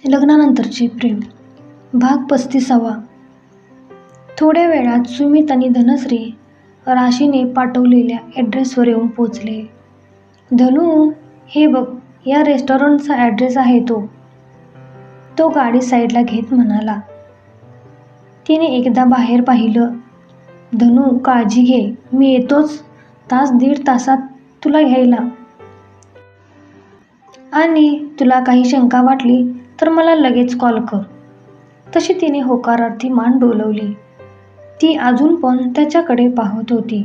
लग्नानंतरचे प्रेम भाग 35. थोड्या वेळात सुमित आणि धनश्री राशीने पाठवलेल्या ॲड्रेसवर येऊन पोचले. धनू, हे बघ, या रेस्टॉरंटचा ॲड्रेस आहे तो गाडी साईडला घेत म्हणाला. तिने एकदा बाहेर पाहिलं. धनू, काळजी घे, मी येतोच तास दीड तासात तुला घ्यायला. आणि तुला काही शंका वाटली तर मला लगेच कॉल कर. तशी तिने होकारार्थी मान डोलवली. ती अजून पण त्याच्याकडे पाहत होती.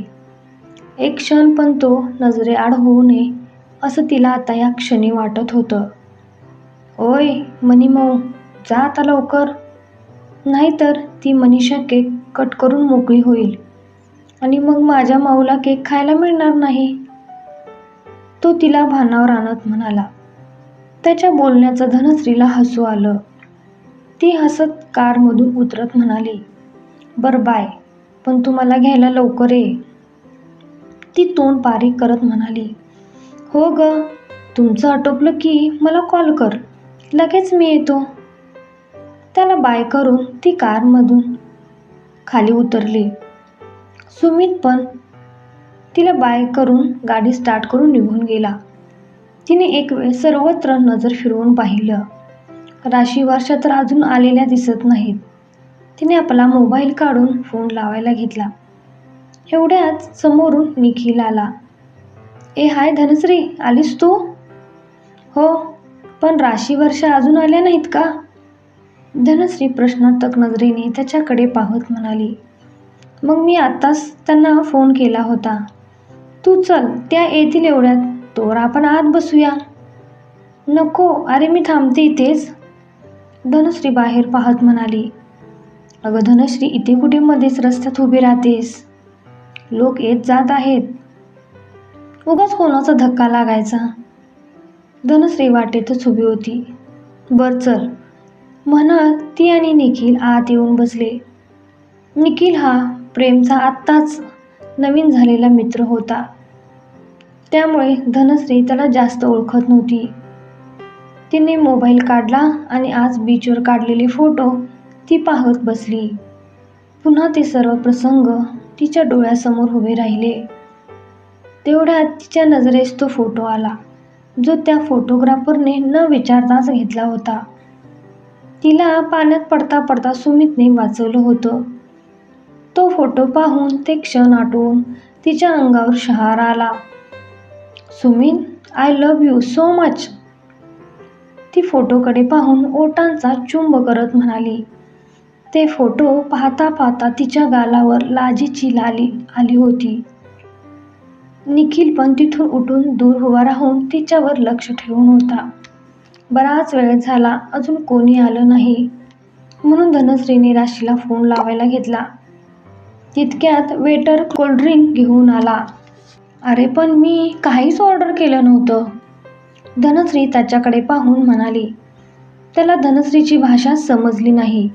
एक क्षण पण तो नजरेआड होऊ नये असं तिला आता या क्षणी वाटत होतं. ओय मनीमऊ, जा आता लवकर, नाहीतर ती मनीषा केक कट करून मोकळी होईल आणि मग माझ्या माऊला केक खायला मिळणार नाही, तो तिला भानावर आणत म्हणाला. त्याच्या बोलण्याचं धनश्रीला हसू आलं. ती हसत कारमधून उतरत म्हणाली, बरं बाय, पण तू मला घ्यायला लवकर ये. ती तोंड बारीक करत म्हणाली, हो ग, तुमचं आटोपलं की मला कॉल कर, लगेच मी येतो. त्याला बाय करून ती कारमधून खाली उतरली. सुमित पण तिला बाय करून गाडी स्टार्ट करून निघून गेला. तिने एक वेळ सर्वत्र नजर फिरवून पाहिलं. राशी वर्षा तर अजून आलेल्या दिसत नाहीत. तिने आपला मोबाईल काढून फोन लावायला घेतला. एवढ्यात समोरून निखिल आला. ए हाय धनश्री, आलीस तू? हो, पण राशी वर्षा अजून आल्या नाहीत का? धनश्री प्रश्नार्थक नजरेने त्याच्याकडे पाहत म्हणाली. मग मी आत्ताच त्यांना फोन केला होता. तू चल, त्या येतील एवढ्यात, तोवर आपण आत बसूया. नको, अरे मी थांबते इथेच, धनश्री बाहेर पाहत म्हणाली. अगं धनश्री, इथे कुठे मध्येच रस्त्यात उभी राहतेस? लोक येत जात आहेत, उगाच कोणाचा धक्का लागायचा. धनश्री वाटेतच उभी होती. बर चल, म्हणत ती आणि निखिल आत येऊन बसले. निखिल हा प्रेमचा आत्ताच नवीन झालेला मित्र होता, त्यामुळे धनश्री त्याला जास्त ओळखत नव्हती. तिने मोबाईल काढला आणि आज बीचवर काढलेले फोटो ती पाहत बसली. पुन्हा ते सर्व प्रसंग तिच्या डोळ्यासमोर उभे राहिले. तेवढ्यात तिच्या नजरेस तो फोटो आला, जो त्या फोटोग्राफरने न विचारताच घेतला होता. तिला पाण्यात पडता पडता सुमितने वाचवलं होतं. तो फोटो पाहून ते क्षण आठवून तिच्या अंगावर शहारा आला. Sumit, I love you so much, ती फोटोकडे पाहून ओठांचा चुंब करत म्हणाली. ते फोटो पाहता पाहता तिच्या गालावर लाजेची लाली आली होती. निखिल पण तिथून उठून दूर उभा राहून तिच्यावर लक्ष ठेवून होता. बराच वेळ झाला, अजून कोणी आलं नाही, म्हणून धनश्रीने राशीला फोन लावायला घेतला. तितक्यात वेटर कोल्ड्रिंक घेऊन आला. अरे पण मी काहीच ऑर्डर केलं नव्हतं, धनश्री त्याच्याकडे पाहून म्हणाली. त्याला धनश्रीची भाषा समजली नाही.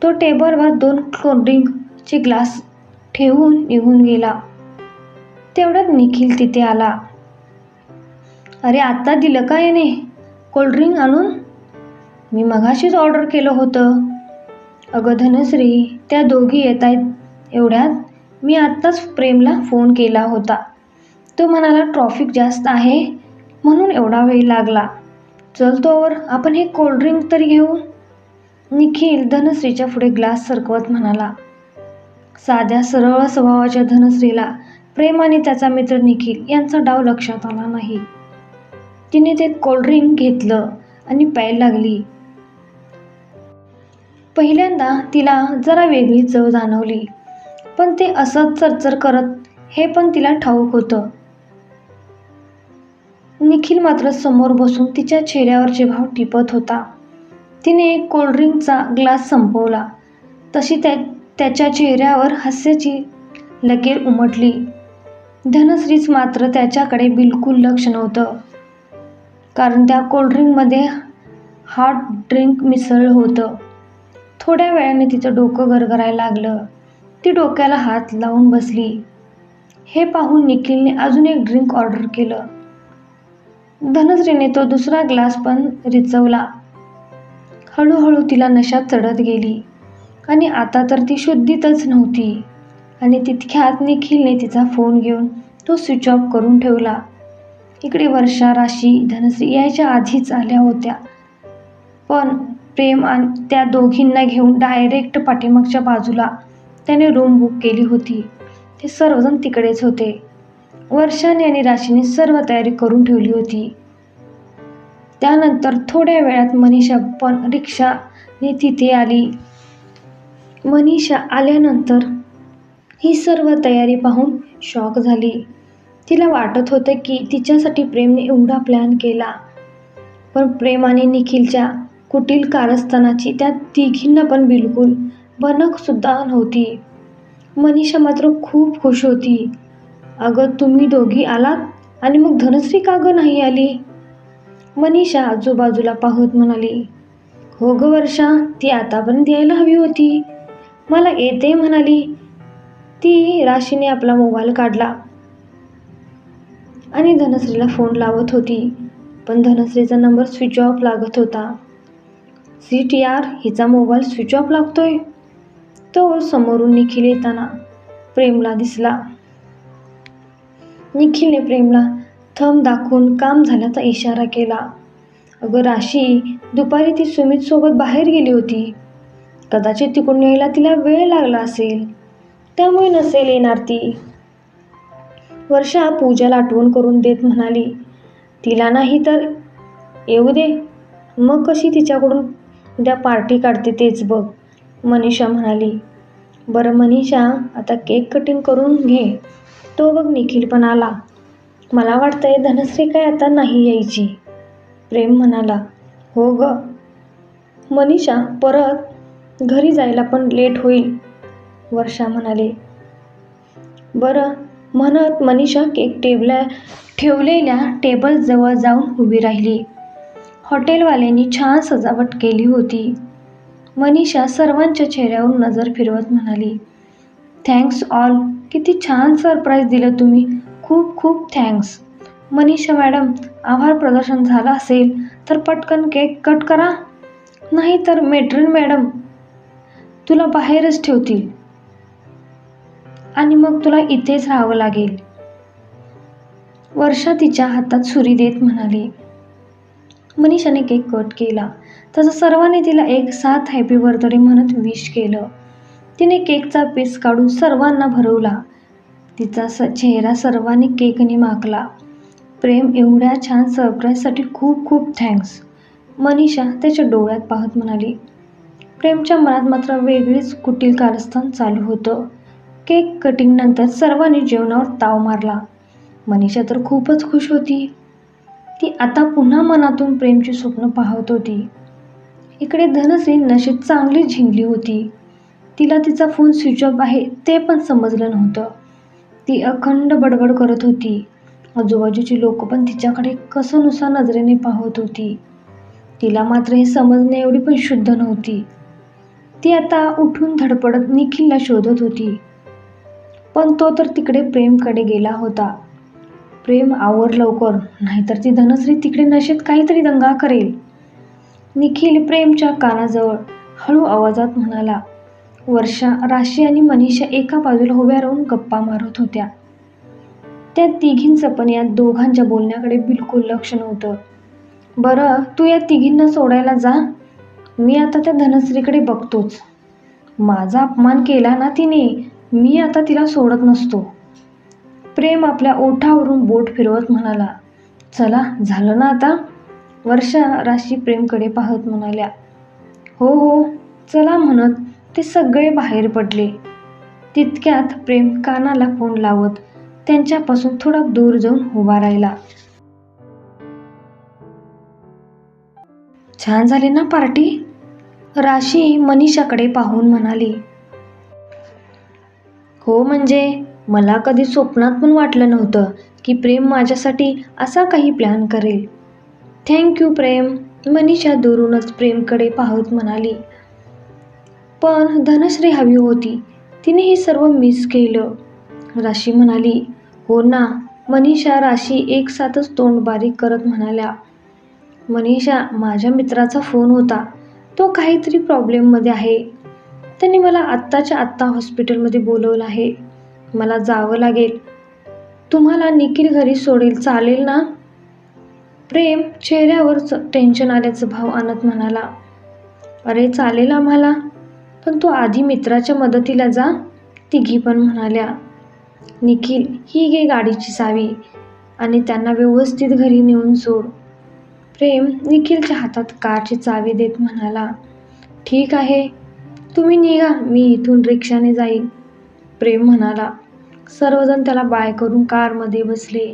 तो टेबलवर 2 कोल्ड्रिंकचे ग्लास ठेवून निघून गेला. तेवढ्यात निखिल तिथे आला. अरे आत्ता दिलं का याने कोल्ड्रिंक आणून? मी मगाशीच ऑर्डर केलं होतं. अगं धनश्री, त्या दोघी येत आहेत एवढ्यात मी आत्ताच प्रेमला फोन केला होता. तो म्हणाला ट्रॉफिक जास्त आहे म्हणून एवढा वेळ लागला. चल तोवर आपण हे कोल्ड्रिंक तरी घेऊ, निखिल धनश्रीच्या पुढे ग्लास सरकवत म्हणाला. साध्या सरळ स्वभावाच्या धनश्रीला प्रेम आणि त्याचा मित्र निखिल यांचा डाव लक्षात आला नाही. तिने ते कोल्ड्रिंक घेतलं आणि प्यायला लागली. पहिल्यांदा तिला जरा वेगळी चव जाणवली, पण ते असंच चरचर करत हे पण तिला ठाऊक होतं. निखिल मात्र समोर बसून तिच्या चेहऱ्यावरचे भाव टिपत होता. तिने कोल्ड्रिंकचा ग्लास संपवला तशी त्याच्या चेहऱ्यावर हास्याची लकीर उमटली. धनश्रीच मात्र त्याच्याकडे बिलकुल लक्ष नव्हतं, कारण त्या कोल्ड्रिंकमध्ये हॉट ड्रिंक मिसळलं होतं. थोड्या वेळाने तिचं डोकं गरगरायला लागलं. ती डोक्याला हात लावून बसली. हे पाहून निखिलने अजून एक ड्रिंक ऑर्डर केलं. धनश्रीने तो दुसरा ग्लास पण रिचवला. हळूहळू तिला नशा चढत गेली आणि आता तर ती शुद्धीतच नव्हती. आणि तितक्यात निखिलने तिचा फोन घेऊन तो स्विच ऑफ करून ठेवला. इकडे वर्षा, राशी, धनश्री यायच्या आधीच आल्या होत्या. पण प्रेम आणि त्या दोघींना घेऊन डायरेक्ट पाठीमागच्या बाजूला त्याने रूम बुक केली होती. ते सर्वजण तिकडेच होते. वर्षाने आणि राशीने सर्व तयारी करून ठेवली होती. त्यानंतर थोड्या वेळात मनीषा पण रिक्षाने तिथे आली. मनीषा आल्यानंतर ही सर्व तयारी पाहून शॉक झाली. तिला वाटत होतं की तिच्यासाठी प्रेमने एवढा प्लॅन केला, पण प्रेम आणि निखिलच्या कुटील कारस्थानाची त्या तिघींना पण बिलकुल भनकसुद्धा नव्हती. मनीषा मात्र खूप खुश होती. अगं, तुम्ही दोघी आलात आणि मग धनश्री का गं नाही आली? मनीषा आजूबाजूला पाहत म्हणाली. हो गं वर्षा, ती आतापर्यंत यायला हवी होती. मला येते म्हणाली. ती राशीने आपला मोबाईल काढला आणि धनश्रीला फोन लावत होती, पण धनश्रीचा नंबर स्विच ऑफ लागत होता. सीट यार, हिचा मोबाईल स्विच ऑफ लागतोय. तो समोरून निखिल येताना प्रेमला दिसला. निखिलने प्रेमला थंब दाखवून काम झाल्याचा इशारा केला. अगं राशी, दुपारी ती सुमित सोबत बाहेर गेली होती. कदाचित तिकडून यायला तिला वेळ लागला असेल, त्यामुळे नसेल येणार ती. वर्षा पूजाला आठवण करून देत म्हणाली. तिला नाही तर येऊ दे, मग कशी तिच्याकडून उद्या पार्टी काढते तेच बघ, मनीषा म्हणाली. बरं मनीषा, आता केक कटिंग करून घे. तो बघ निखिल पण आला. मला वाटतंय धनश्री काय आता नाही यायची, प्रेम म्हणाला. हो ग मनीषा, परत घरी जायला पण लेट होईल, वर्षा म्हणाले. बरं म्हणत मनीषा केक ठेवलेल्या टेबलजवळ जाऊन उभी राहिली. हॉटेलवाल्यांनी छान सजावट केली होती. मनीषा सर्वांच्या चेहऱ्यावर नजर फिरवत म्हणाली. थँक्स ऑल, किती छान सरप्राईज दिलं तुम्ही. खूप खूप थँक्स. मनीषा मॅडम, आभार प्रदर्शन झालं असेल तर पटकन केक कट करा, नाही तर मेट्रन मॅडम तुला बाहेरच ठेवतील आणि मग तुला इथेच राहावं लागेल, वर्षा तिच्या हातात सुरी देत म्हणाली. मनीषाने केक कट केला. तसं सर्वांनी तिला एक साथ हॅपी बर्थडे म्हणत विश केलं. तिने केकचा पीस काढून सर्वांना भरवला. तिचा चेहरा सर्वांनी केकने माखला. प्रेम, एवढ्या छान सरप्राईजसाठी खूप खूप थँक्स, मनीषा त्याच्या डोळ्यात पाहत म्हणाली. प्रेमच्या मनात मात्र वेगळीच कुटील कारस्थान चालू होतं. केक कटिंगनंतर सर्वांनी जेवणावर ताव मारला. मनीषा तर खूपच खुश होती. ती आता पुन्हा मनातून प्रेमची स्वप्न पाहत होती. इकडे धनश्री नशेत चांगली झिंगली होती. तिला तिचा फोन स्विच ऑफ आहे ते पण समजलं नव्हतं. ती अखंड बडबड करत होती. आजूबाजूची लोक पण तिच्याकडे कसनुसा नजरेने पाहत होती. तिला मात्र हे समजणे एवढी पण शुद्ध नव्हती. ती आता उठून धडपडत निखिलला शोधत होती, पण तो तर तिकडे प्रेमकडे गेला होता. प्रेम, आवर लवकर, नाहीतर ती धनश्री तिकडे नशेत काहीतरी दंगा करेल, निखिल प्रेमच्या कानाजवळ हळू आवाजात म्हणाला. वर्षा, राशी आणि मनीषा एका बाजूला उभ्या राहून गप्पा मारत होत्या. त्या तिघींचं पण या दोघांच्या बोलण्याकडे बिलकुल लक्ष नव्हतं. बरं, तू या तिघींना सोडायला जा, मी आता त्या धनश्रीकडे बघतोच. माझा अपमान केला ना तिने, मी आता तिला सोडत नसतो, प्रेम आपल्या ओठावरून बोट फिरवत म्हणाला. चला, झालं ना आता, वर्षा राशी प्रेमकडे पाहत म्हणाल्या. हो हो चला म्हणत ते सगळे बाहेर पडले. तितक्यात प्रेम कानाला फोन लावत त्यांच्यापासून थोडा दूर जाऊन उभा राहिला. छान झाली ना पार्टी, राशी मनीषाकडे पाहून म्हणाली. हो म्हणजे मला कधी स्वप्नात पण वाटलं नव्हतं की प्रेम माझ्यासाठी असा काही प्लॅन करेल. थँक्यू प्रेम, मनीषा दुरूनच प्रेमकडे पाहत म्हणाली. पण धनश्री हवी होती, तिने हे सर्व मिस केलं, राशी म्हणाली. हो ना, मनीषा राशी एकसाथच तोंड बारीक करत म्हणाल्या. मनीषा, माझ्या मित्राचा फोन होता, तो काहीतरी प्रॉब्लेममध्ये आहे. त्यांनी मला आत्ताच्या आत्ता हॉस्पिटलमध्ये बोलवलं आहे. मला जावं लागेल. तुम्हाला निखिल घरी सोडेल चालेल ना? प्रेम चेहऱ्यावर टेन्शन आल्याचा भाव आणत म्हणाला. अरे चालेल आम्हाला, पण तू आधी मित्राच्या मदतीला जा. तिघी पण म्हणाल्या. निखिल, ही घे गाडीची चावी आणि त्यांना व्यवस्थित घरी नेऊन सोड. प्रेम निखिलच्या हातात कारची चावी देत म्हणाला. ठीक आहे, तुम्ही निघा, मी इथून रिक्षाने जाईन. प्रेम म्हणाला. सर्वजण त्याला बाय करून कारमध्ये बसले.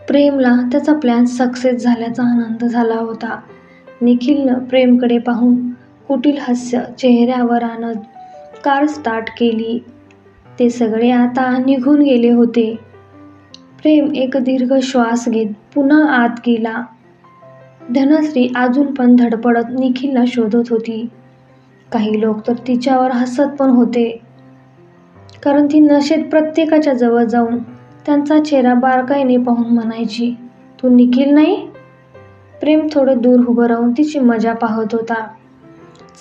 प्रेमला त्याचा प्लॅन सक्सेस झाल्याचा आनंद झाला होता. निखिलनं प्रेमकडे पाहून कुटील हास्य चेहऱ्यावर आणत कार स्टार्ट केली. ते सगळे आता निघून गेले होते. प्रेम एक दीर्घ श्वास घेत पुन्हा आत गेला. धनश्री अजून पण धडपडत निखिलला शोधत होती. काही लोक तर तिच्यावर हसत पण होते, कारण ती नशेत प्रत्येकाच्या जवळ जाऊन त्यांचा चेहरा बारकाईने पाहून म्हणायची, तू निखिल नाही? प्रेम थोडं दूर उभं राहून तिची मजा पाहत होता.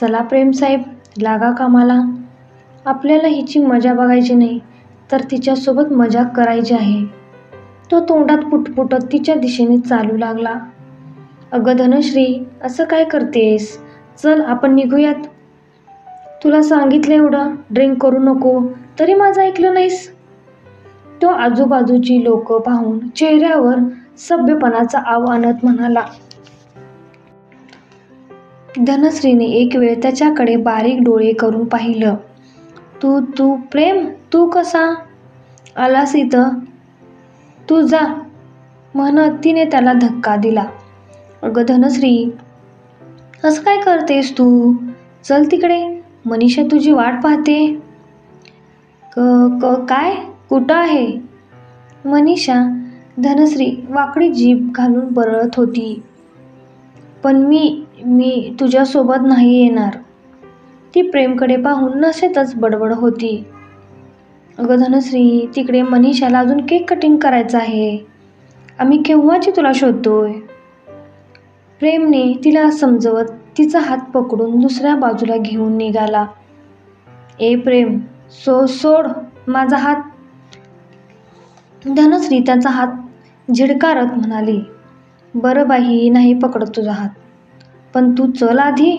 चला प्रेम साहेब, लागा कामाला. आपल्याला हिची मजा बघायची नाही, तर तिच्यासोबत मजा करायची आहे. तो तोंडात पुटपुटत तिच्या दिशेने चालू लागला. अगं धनश्री, असं काय करतेस? चल आपण निघूयात. तुला सांगितलं एवढं, ड्रिंक करू नको, तरी माझं ऐकलं नाहीस. तो आजूबाजूची लोक पाहून चेहऱ्यावर सभ्यपणाचा आव आणत म्हणाला. धनश्रीने एक वेळ त्याच्याकडे बारीक डोळे करून पाहिलं. तू तू प्रेम, तू कसा आलास इथं? तू जा, म्हणत तिने त्याला धक्का दिला. अगं धनश्री, असं काय करतेस तू? चल तिकडे, मनीषा तुझी वाट पाहते. काय? कुठं आहे मनीषा? धनश्री वाकडी जीभ घालून बरळत होती. पण मी तुझ्यासोबत नाही येणार. ती प्रेमकडे पाहून नशेतच बडबड होती. अगं धनश्री, तिकडे मनीषाला अजून केक कटिंग करायचं आहे. आम्ही केव्हाची तुला शोधतोय. प्रेमने तिला समजवत तिचा हात पकडून दुसऱ्या बाजूला घेऊन निघाला. ए प्रेम, सोड माझा हात. धनश्री त्याचा हात झिडकारत म्हणाली. बरं बाई, नाही पकडत तुझा हात, पण तू चल आधी.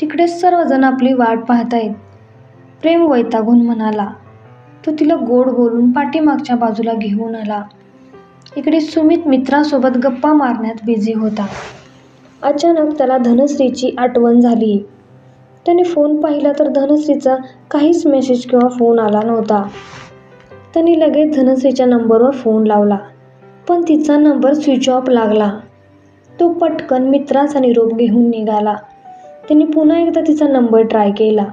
तिकडे सर्वजण आपली वाट पाहतायत. प्रेम वैतागून म्हणाला. तो तिला गोड बोलून पाठीमागच्या बाजूला घेऊन आला. इकडे सुमित मित्रासोबत गप्पा मारण्यात बिझी होता. अचानक त्याला धनश्रीची आठवण झाली. त्याने फोन पाहिला तर धनश्रीचा काहीच मेसेज किंवा फोन आला नव्हता. त्याने लगेच धनश्रीच्या नंबरवर फोन लावला, पण तिचा नंबर स्विच ऑफ लागला. तो पटकन मित्राचा निरोप घेऊन निघाला. त्यांनी पुन्हा एकदा तिचा नंबर ट्राय केला,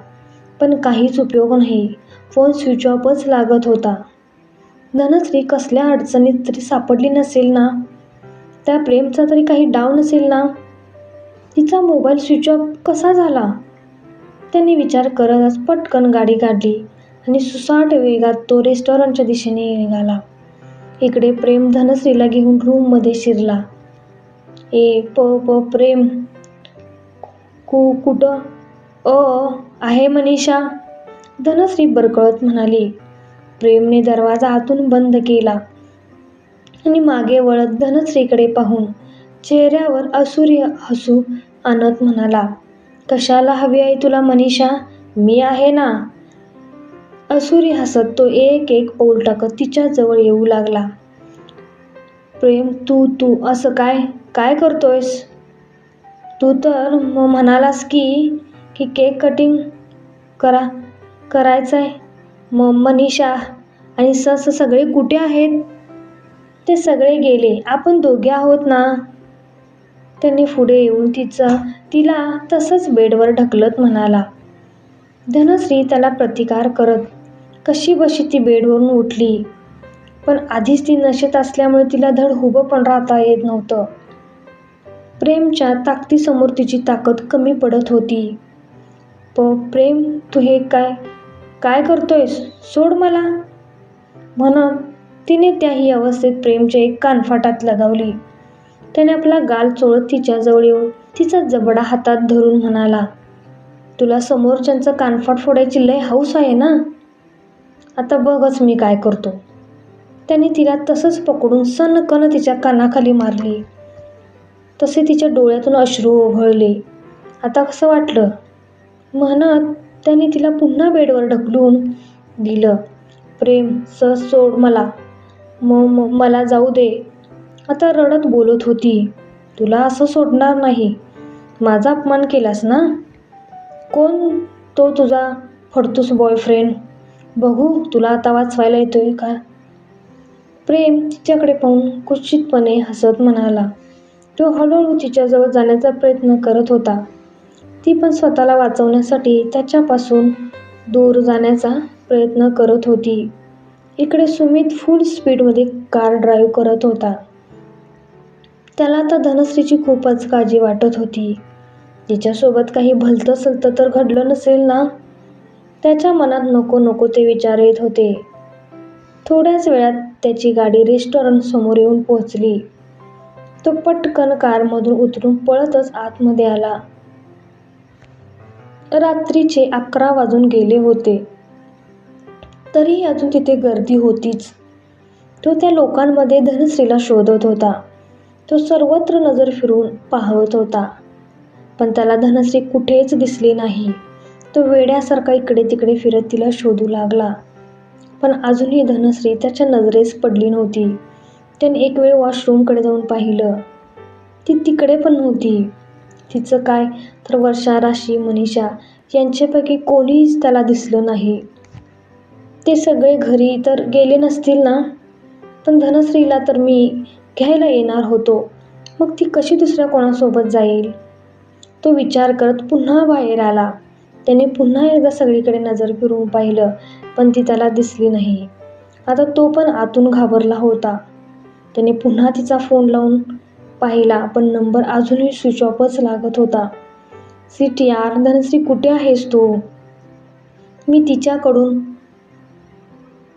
पण काहीच उपयोग नाही. फोन स्विच ऑफच लागत होता. धनश्री कसल्या अडचणीत तरी सापडली नसेल ना? त्या प्रेमचा तरी काही डाव नसेल ना? तिचा मोबाईल स्विच ऑफ कसा झाला? त्यांनी विचार करतच पटकन गाडी काढली आणि सुसाट वेगात तो रेस्टॉरंटच्या दिशेने निघाला. इकडे प्रेम धनश्रीला घेऊन रूममध्ये शिरला. प्रेम, कुठं? आहे मनीषा, धनश्री बरकळत म्हणाली. प्रेमने दरवाजा आतून बंद केला आणि मागे वळत धनश्रीकडे पाहून चेहऱ्यावर असुरी हसू आणत म्हणाला. कशाला हवी आहे तुला मनीषा? मी आहे ना. असुरी हसत तो एक एक पाऊल टाकत तिच्या जवळ येऊ लागला. प्रेम, तू असं काय करतोयस? तू तर म्हणालास की केक कटिंग करायचंय. मनीषा आणि सगळे कुठे आहेत? ते सगळे गेले, आपण दोघे आहोत ना. त्यांनी पुढे येऊन तिला तसंच बेडवर ढकलत म्हणाला. धनश्री त्याला प्रतिकार करत कशीबशी ती बेडवरून उठली, पण आधीच ती नशेत असल्यामुळे तिला धड उभं पण राहता येत नव्हतं. प्रेमच्या ताकदीसमोर तिची ताकद कमी पडत होती. प्रेम, तू हे काय करतोयस? सोड मला, म्हणत तिने त्याही अवस्थेत प्रेमच्या एक कानफाटात लगावली. त्याने आपला गाल चोळत तिच्या जवळ येऊन तिचा जबडा हातात धरून म्हणाला, तुला समोरच्यांचं कानफाट फोडायची लय हौस आहे ना? आता बघच मी काय करतो. त्याने तिला तसंच पकडून सनकन तिच्या कानाखाली मारली. तसे तिच्या डोळ्यातून अश्रू ओघळले. आता कसं वाटलं? म्हणत त्याने तिला पुन्हा बेडवर ढकलून दिलं. प्रेम, सहज सोड मला. मला जाऊ दे. आता रडत बोलत होती. तुला असं सोडणार नाही. माझा अपमान केलास ना? कोण तो तुझा फडतूस बॉयफ्रेंड? बघू तुला आता वाचवायला येतोय का? प्रेम तिच्याकडे पाहून कुत्सितपणे हसत म्हणाला. तो हळूहळू तिच्याजवळ जाण्याचा प्रयत्न करत होता. ती पण स्वतःला वाचवण्यासाठी त्याच्यापासून दूर जाण्याचा प्रयत्न करत होती. इकडे सुमित फुल स्पीडमध्ये कार ड्राईव्ह करत होता. त्याला आता धनश्रीची खूपच काळजी वाटत होती. तिच्यासोबत काही भलतं सलतं तर घडलं नसेल ना? त्याच्या मनात नको नको ते विचार येत होते. थोड्याच वेळात त्याची गाडी रेस्टॉरंट समोर येऊन पोहोचली. तो पटकन कारमधून उतरून पळतच आतमध्ये आला. रात्रीचे 11 वाजून गेले होते. तरीही अजून तिथे गर्दी होतीच. तो त्या लोकांमध्ये धनश्रीला शोधत होता. तो सर्वत्र नजर फिरून पाहत होता. पण त्याला धनश्री कुठेच दिसली नाही. तो वेड्यासारखा इकडे तिकडे फिरत तिला शोधू लागला. पण अजूनही धनश्री त्याच्या नजरेस पडली नव्हती. त्याने एक वेळ वॉशरूमकडे जाऊन पाहिलं. ती तिकडे पण नव्हती. तिचं काय तर वर्षा, राशी, मनीषा यांच्यापैकी कोणीच त्याला दिसलं नाही. ते सगळे घरी तर गेले नसतील ना? पण धनश्रीला तर मी घ्यायला येणार होतो. मग ती कशी दुसऱ्या कोणासोबत जाईल? तो विचार करत पुन्हा बाहेर आला. त्याने पुन्हा एकदा सगळीकडे नजर फिरवून पाहिलं, पण ती त्याला दिसली नाही. आता तो पण आतून घाबरला होता. त्याने पुन्हा तिचा फोन लावून पाहिला, पण नंबर अजूनही स्विच ऑफच लागत होता. सीट यार, धनश्री कुठे आहेस तू? मी तिच्याकडून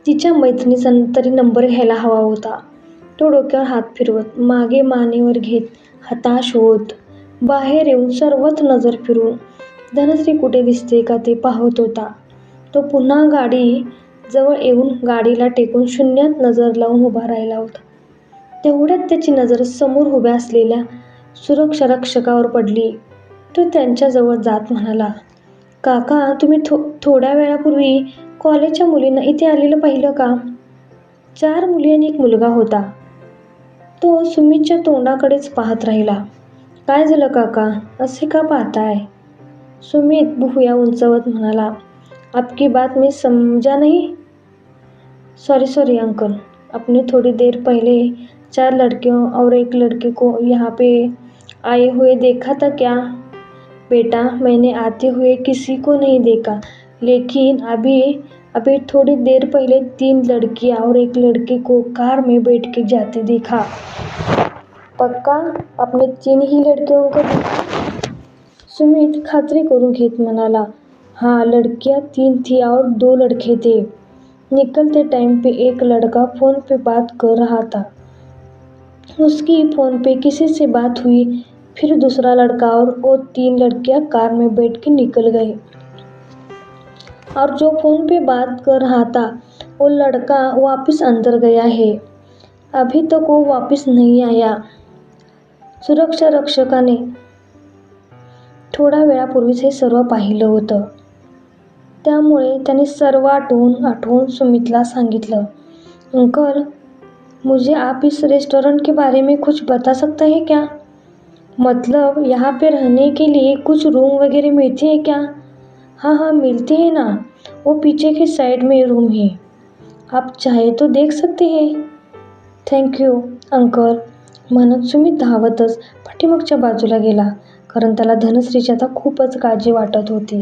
तिच्या मैत्रिणीचा तरी नंबर घ्यायला हवा होता. तो डोक्यावर हात फिरवत, मागे मानेवर घेत, हताश होत बाहेर येऊन सर्वत्र नजर फिरून धनश्री कुठे दिसते का ते पाहत होता. तो पुन्हा गाडी जवळ येऊन गाडीला टेकून शून्यात नजर लावून उभा राहिला होता. तेवढ्यात त्याची नजर समोर उभ्या असलेल्या सुरक्षारक्षकावर पडली. तो त्यांच्याजवळ जात म्हणाला, काका, तुम्ही थोड्या वेळापूर्वी कॉलेजच्या मुलींना इथे आलेलं पाहिलं का? 4 मुली आणि 1 मुलगा होता. तो सुमितच्या तोंडाकडेच पाहत राहिला. काय झालं काका, असे का पाहताय? सुमित भुवया उंचावत म्हणाला, आपकी बात मैं समझा नहीं. सॉरी अंकल, आपने थोड़ी देर पहले 4 लड़कियों और 1 लड़के को यहाँ पे आए हुए देखा था क्या? बेटा, मैंने आते हुए किसी को नहीं देखा, लेकिन अभी थोड़ी देर पहले 3 लड़कियाँ और 1 लड़के को कार में बैठ के जाते देखा. पक्का आपने 3 ही लड़कियों को देखा? सुमित खात्री करून घेत म्हणाला, हाँ, लड़कियाँ 3 थी और 2 लड़के थे. निकलते टाइम पे एक लड़का फोन पे बात कर रहा था. उसकी फोन पे किसी से बात हुई. फिर दूसरा लड़का और वो 3 लड़कियां कार में बैठ के निकल गए. और जो फोन पे बात कर रहा था वो लड़का वापस अंदर गया है. अभी तक वो वापस नहीं आया. सुरक्षा रक्षकाने थोड्या वेळापूर्वीच हे सर्व पाहिलं होतं. त्यामुळे त्याने सर्व आठवून सुमितला सांगितलं. अंकल, मुझे आप इस रेस्टोरेंट के बारे में कुछ बता सकते हैं क्या? मतलब यहाँ पे रहने के लिए कुछ रूम वगैरह मिलते हैं क्या? हाँ, मिलते हैं ना. वो पीछे के साइड में रूम है. आप चाहे तो देख सकते हैं. थँक्यू अंकल, म्हणत सुमित धावतच पाठीमागच्या बाजूला गेला, कारण त्याला धनश्रीची आता खूपच काळजी वाटत होती.